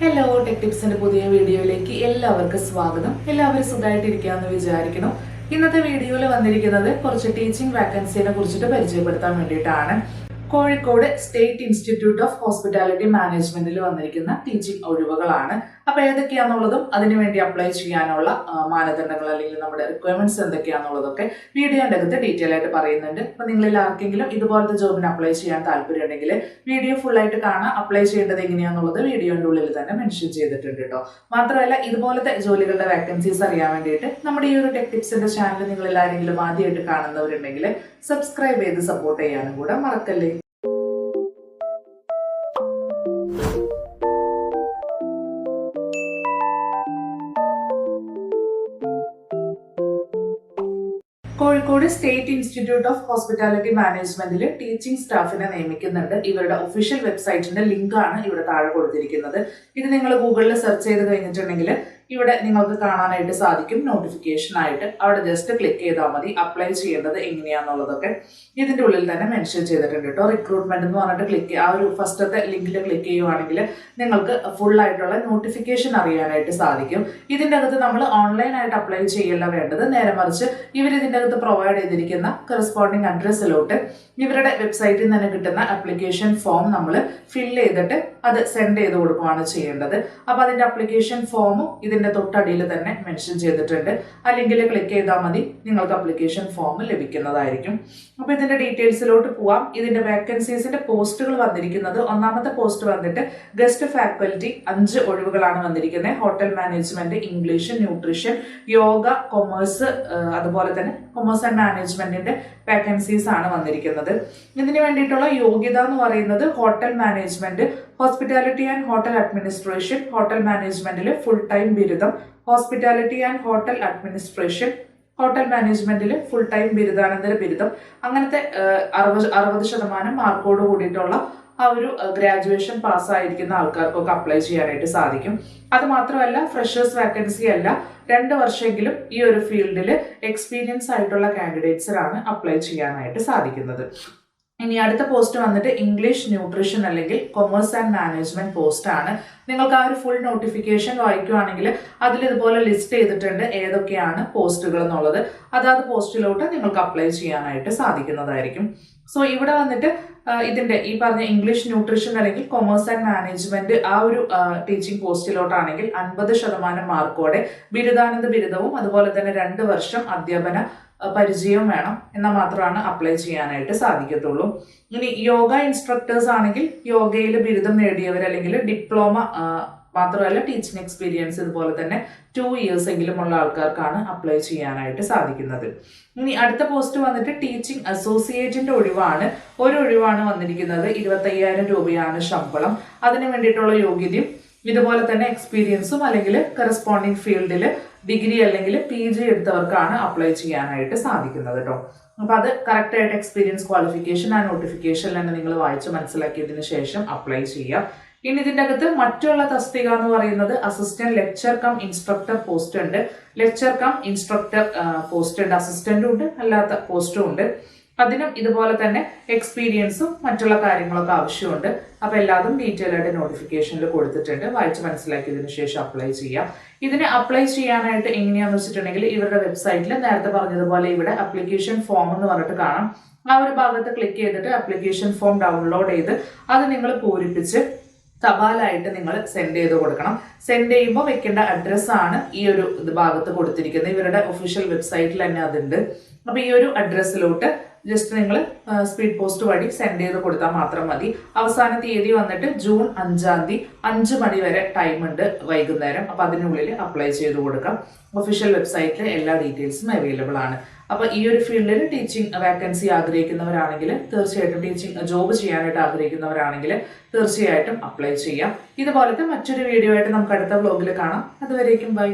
Hello tech ടിപ്സിന്റെ പുതിയ വീഡിയോയിലേക്ക് എല്ലാവർക്കും സ്വാഗതം. എല്ലാവരും സുഖമായിട്ടിരിക്കാമെന്ന് വിചാരിക്കണം. ഇന്നത്തെ വീഡിയോയിൽ വന്നിരിക്കുന്നത് കുറച്ച് ടീച്ചിങ് വാക്കൻസിനെ കുറിച്ചിട്ട് പരിചയപ്പെടുത്താൻ വേണ്ടിയിട്ടാണ്. Kozhikode state institute of hospitality മാനേജ്മെന്റിൽ വന്നിരിക്കുന്ന ടീച്ചിങ് ഒഴിവുകളാണ്. അപ്പൊ ഏതൊക്കെയാണെന്നുള്ളതും അതിനുവേണ്ടി അപ്ലൈ ചെയ്യാനുള്ള മാനദണ്ഡങ്ങൾ അല്ലെങ്കിൽ നമ്മുടെ റിക്വയർമെന്റ്സ് എന്തൊക്കെയാണെന്നുള്ളതൊക്കെ വീഡിയോന്റെ അകത്ത് ഡീറ്റെയിൽ ആയിട്ട് പറയുന്നുണ്ട്. അപ്പൊ നിങ്ങളിൽ ആർക്കെങ്കിലും ഇതുപോലത്തെ ജോബിന് അപ്ലൈ ചെയ്യാൻ താല്പര്യം ഉണ്ടെങ്കിൽ വീഡിയോ ഫുൾ ആയിട്ട് കാണാൻ അപ്ലൈ ചെയ്യേണ്ടത് എങ്ങനെയാണെന്നുള്ളത് വീഡിയോന്റെ ഉള്ളിൽ തന്നെ മെൻഷൻ ചെയ്തിട്ടുണ്ട് കേട്ടോ. മാത്രമല്ല ഇതുപോലത്തെ ജോലികളുടെ വാക്കൻസീസ് അറിയാൻ വേണ്ടിയിട്ട് നമ്മുടെ ഈ ഒരു ടെക് ടിപ്സിന്റെ ചാനൽ നിങ്ങളിൽ ആരെങ്കിലും ആദ്യമായിട്ട് കാണുന്നവരുണ്ടെങ്കിൽ സബ്സ്ക്രൈബ് ചെയ്ത് സപ്പോർട്ട് ചെയ്യാനും കൂടെ മറക്കല്ലേ. Kozhikode state institute of hospitality മാനേജ്മെന്റിൽ ടീച്ചിങ് സ്റ്റാഫിനെ നിയമിക്കുന്നുണ്ട്. ഇവരുടെ ഒഫീഷ്യൽ വെബ്സൈറ്റിന്റെ ലിങ്ക് ആണ് ഇവിടെ താഴെ കൊടുത്തിരിക്കുന്നത്. ഇത് നിങ്ങൾ ഗൂഗിളിൽ സെർച്ച് ചെയ്ത് കഴിഞ്ഞിട്ടുണ്ടെങ്കിൽ ഇവിടെ നിങ്ങൾക്ക് കാണാനായിട്ട് സാധിക്കും. നോട്ടിഫിക്കേഷൻ ആയിട്ട് അവിടെ ജസ്റ്റ് ക്ലിക്ക് ചെയ്താൽ മതി. അപ്ലൈ ചെയ്യേണ്ടത് എങ്ങനെയാണെന്നുള്ളതൊക്കെ ഇതിന്റെ ഉള്ളിൽ തന്നെ മെൻഷൻ ചെയ്തിട്ടുണ്ട് കേട്ടോ. റിക്രൂട്ട്മെന്റ് എന്ന് പറഞ്ഞിട്ട് ആ ഒരു ഫസ്റ്റത്തെ ലിങ്കിൽ ക്ലിക്ക് ചെയ്യുവാണെങ്കിൽ നിങ്ങൾക്ക് ഫുൾ ആയിട്ടുള്ള നോട്ടിഫിക്കേഷൻ അറിയാനായിട്ട് സാധിക്കും. ഇതിന്റെ അകത്ത് നമ്മൾ ഓൺലൈനായിട്ട് അപ്ലൈ ചെയ്യല്ല വേണ്ടത്. നേരെ മറിച്ച് ഇവർ ഇതിന്റെ അകത്ത് പ്രൊവൈഡ് ചെയ്തിരിക്കുന്ന കറസ്പോണ്ടിങ് അഡ്രസ്സിലോട്ട് ഇവരുടെ വെബ്സൈറ്റിൽ നിന്ന് കിട്ടുന്ന ആപ്ലിക്കേഷൻ ഫോം നമ്മൾ ഫില്ല് ചെയ്തിട്ട് അത് സെൻഡ് ചെയ്ത് കൊടുക്കുകയാണ് ചെയ്യേണ്ടത്. അപ്പൊ അതിന്റെ ആപ്ലിക്കേഷൻ ഫോമും ഇതിന്റെ തൊട്ടടിയിൽ തന്നെ മെൻഷൻ ചെയ്തിട്ടുണ്ട്. ആ ലിങ്കിൽ ക്ലിക്ക് ചെയ്താൽ മതി, നിങ്ങൾക്ക് ആപ്ലിക്കേഷൻ ഫോം ലഭിക്കുന്നതായിരിക്കും. അപ്പൊ ഇതിന്റെ ഡീറ്റെയിൽസിലോട്ട് പോവാം. ഇതിന്റെ വേക്കൻസീസിന്റെ പോസ്റ്റുകൾ വന്നിരിക്കുന്നത്, ഒന്നാമത്തെ പോസ്റ്റ് വന്നിട്ട് ഗസ്റ്റ് ഫാക്കൽറ്റി 5 ഒഴിവുകളാണ് വന്നിരിക്കുന്നത്. Hotel management, English, nutrition, yoga, commerce, അതുപോലെ തന്നെ കൊമേഴ്സ് ആൻഡ് മാനേജ്മെന്റിന്റെ വേക്കൻസീസ് ആണ് വന്നിരിക്കുന്നത്. ഇതിന് വേണ്ടിയിട്ടുള്ള യോഗ്യത എന്ന് പറയുന്നത് hotel management, hospitality and hotel administration, hotel മാനേജ്മെന്റിൽ ഫുൾ ടൈം ബിരുദം, hospitality and hotel administration, hotel മാനേജ്മെന്റിൽ ഫുൾ ടൈം ബിരുദാനന്തര ബിരുദം, അങ്ങനത്തെ 60% മാർക്കോട് കൂടിയിട്ടുള്ള ആ ഒരു ഗ്രാജുവേഷൻ പാസ്സായിരിക്കുന്ന ആൾക്കാർക്കൊക്കെ അപ്ലൈ ചെയ്യാനായിട്ട് സാധിക്കും. അത് മാത്രമല്ല ഫ്രഷേഴ്സ് വാക്കൻസി അല്ല, 2 വർഷമെങ്കിലും ഈ ഒരു ഫീൽഡിൽ എക്സ്പീരിയൻസ് ആയിട്ടുള്ള കാൻഡിഡേറ്റ്സിനാണ് അപ്ലൈ ചെയ്യാനായിട്ട് സാധിക്കുന്നത്. ഇനി അടുത്ത പോസ്റ്റ് വന്നിട്ട് ഇംഗ്ലീഷ്, ന്യൂട്രീഷൻ അല്ലെങ്കിൽ കൊമേഴ്സ് ആൻഡ് മാനേജ്മെന്റ് പോസ്റ്റ് ആണ്. നിങ്ങൾക്ക് ആ ഒരു ഫുൾ നോട്ടിഫിക്കേഷൻ വായിക്കുകയാണെങ്കിൽ അതിൽ ഇതുപോലെ ലിസ്റ്റ് ചെയ്തിട്ടുണ്ട് ഏതൊക്കെയാണ് പോസ്റ്റുകൾ എന്നുള്ളത്. അതാത് പോസ്റ്റിലോട്ട് നിങ്ങൾക്ക് അപ്ലൈ ചെയ്യാനായിട്ട് സാധിക്കുന്നതായിരിക്കും. സോ ഇവിടെ വന്നിട്ട് ഇതിന്റെ ഈ പറഞ്ഞ ഇംഗ്ലീഷ്, ന്യൂട്രീഷൻ അല്ലെങ്കിൽ കൊമേഴ്സ് ആൻഡ് മാനേജ്മെന്റ് ആ ഒരു ടീച്ചിങ് പോസ്റ്റിലോട്ടാണെങ്കിൽ 50% മാർക്കോടെ ബിരുദാനന്ദ ബിരുദവും അതുപോലെ തന്നെ 2 വർഷം അധ്യാപന പരിചയവും വേണം. എന്നാൽ മാത്രമാണ് അപ്ലൈ ചെയ്യാനായിട്ട് സാധിക്കത്തുള്ളൂ. ഇനി യോഗ ഇൻസ്ട്രക്ടേഴ്സ് ആണെങ്കിൽ യോഗയിൽ ബിരുദം നേടിയവർ അല്ലെങ്കിൽ ഡിപ്ലോമ, മാത്രമല്ല ടീച്ചിങ് എക്സ്പീരിയൻസ് ഇതുപോലെ തന്നെ 2 ഇയേഴ്സ് എങ്കിലും ഉള്ള ആൾക്കാർക്കാണ് അപ്ലൈ ചെയ്യാനായിട്ട് സാധിക്കുന്നത്. ഇനി അടുത്ത പോസ്റ്റ് വന്നിട്ട് ടീച്ചിങ് അസോസിയേറ്റിന്റെ ഒഴിവാണ്. ഒരു ഒഴിവാണ് വന്നിരിക്കുന്നത്. 25,000 രൂപയാണ് ശമ്പളം. അതിന് വേണ്ടിയിട്ടുള്ള യോഗ്യതയും ഇതുപോലെ തന്നെ എക്സ്പീരിയൻസും അല്ലെങ്കിൽ കറസ്പോണ്ടിങ് ഫീൽഡിൽ ഡിഗ്രി അല്ലെങ്കിൽ PG എടുത്തവർക്കാണ് അപ്ലൈ ചെയ്യാനായിട്ട് സാധിക്കുന്നത് കേട്ടോ. അപ്പൊ അത് കറക്റ്റ് ആയിട്ട് എക്സ്പീരിയൻസ്, ക്വാളിഫിക്കേഷൻ ആ നോട്ടിഫിക്കേഷനിൽ തന്നെ നിങ്ങൾ വായിച്ച് മനസ്സിലാക്കിയതിനു ശേഷം അപ്ലൈ ചെയ്യാം. ഇനി ഇതിന്റെ അകത്ത് മറ്റുള്ള തസ്തിക എന്ന് പറയുന്നത് assistant lecture cum instructor post ഉണ്ട്, ലെക്ചർ കം ഇൻസ്ട്രക്ടർ പോസ്റ്റ് ഉണ്ട്, അസിസ്റ്റന്റും ഉണ്ട്, അല്ലാത്ത പോസ്റ്റും ഉണ്ട്. അതിനും ഇതുപോലെ തന്നെ എക്സ്പീരിയൻസും മറ്റുള്ള കാര്യങ്ങളൊക്കെ ആവശ്യമുണ്ട്. അപ്പൊ എല്ലാതും ഡീറ്റെയിൽ ആയിട്ട് നോട്ടിഫിക്കേഷനിൽ കൊടുത്തിട്ടുണ്ട്. വായിച്ച് മനസ്സിലാക്കിയതിനു ശേഷം അപ്ലൈ ചെയ്യാം. ഇതിന് അപ്ലൈ ചെയ്യാനായിട്ട് എങ്ങനെയാന്ന് വെച്ചിട്ടുണ്ടെങ്കിൽ ഇവരുടെ വെബ്സൈറ്റിൽ നേരത്തെ പറഞ്ഞതുപോലെ ഇവിടെ ആപ്ലിക്കേഷൻ ഫോം എന്ന് പറഞ്ഞിട്ട് കാണാം. ആ ഒരു ഭാഗത്ത് ക്ലിക്ക് ചെയ്തിട്ട് ആപ്ലിക്കേഷൻ ഫോം ഡൗൺലോഡ് ചെയ്ത് അത് നിങ്ങൾ പൂരിപ്പിച്ച് തപാലായിട്ട് നിങ്ങൾ സെൻഡ് ചെയ്ത് കൊടുക്കണം. സെൻഡ് ചെയ്യുമ്പോൾ വെക്കേണ്ട അഡ്രസ്സാണ് ഈ ഒരു ഭാഗത്ത് കൊടുത്തിരിക്കുന്നത്. ഇവരുടെ ഒഫീഷ്യൽ വെബ്സൈറ്റിൽ തന്നെ അതുണ്ട്. അപ്പൊ ഈ ഒരു അഡ്രസ്സിലോട്ട് ജസ്റ്റ് നിങ്ങൾ സ്പീഡ് പോസ്റ്റ് വഴി സെൻഡ് ചെയ്ത് കൊടുത്താൽ മാത്രം മതി. അവസാന തീയതി വന്നിട്ട് ജൂൺ 5-ാം തീയതി 5 മണി വരെ ടൈം ഉണ്ട് വൈകുന്നേരം. അപ്പൊ അതിനുള്ളിൽ അപ്ലൈ ചെയ്ത് കൊടുക്കാം. ഒഫീഷ്യൽ വെബ്സൈറ്റിൽ എല്ലാ ഡീറ്റെയിൽസും അവൈലബിൾ ആണ്. അപ്പൊ ഈ ഒരു ഫീൽഡിൽ ടീച്ചിങ് വാക്കൻസി ആഗ്രഹിക്കുന്നവരാണെങ്കിൽ തീർച്ചയായിട്ടും, ടീച്ചിങ് ജോബ് ചെയ്യാനായിട്ട് ആഗ്രഹിക്കുന്നവരാണെങ്കിൽ തീർച്ചയായിട്ടും അപ്ലൈ ചെയ്യാം. ഇതുപോലത്തെ മറ്റൊരു വീഡിയോ ആയിട്ട് നമുക്ക് അടുത്ത വ്ലോഗിൽ കാണാം. അതുവരേക്കും ബൈ.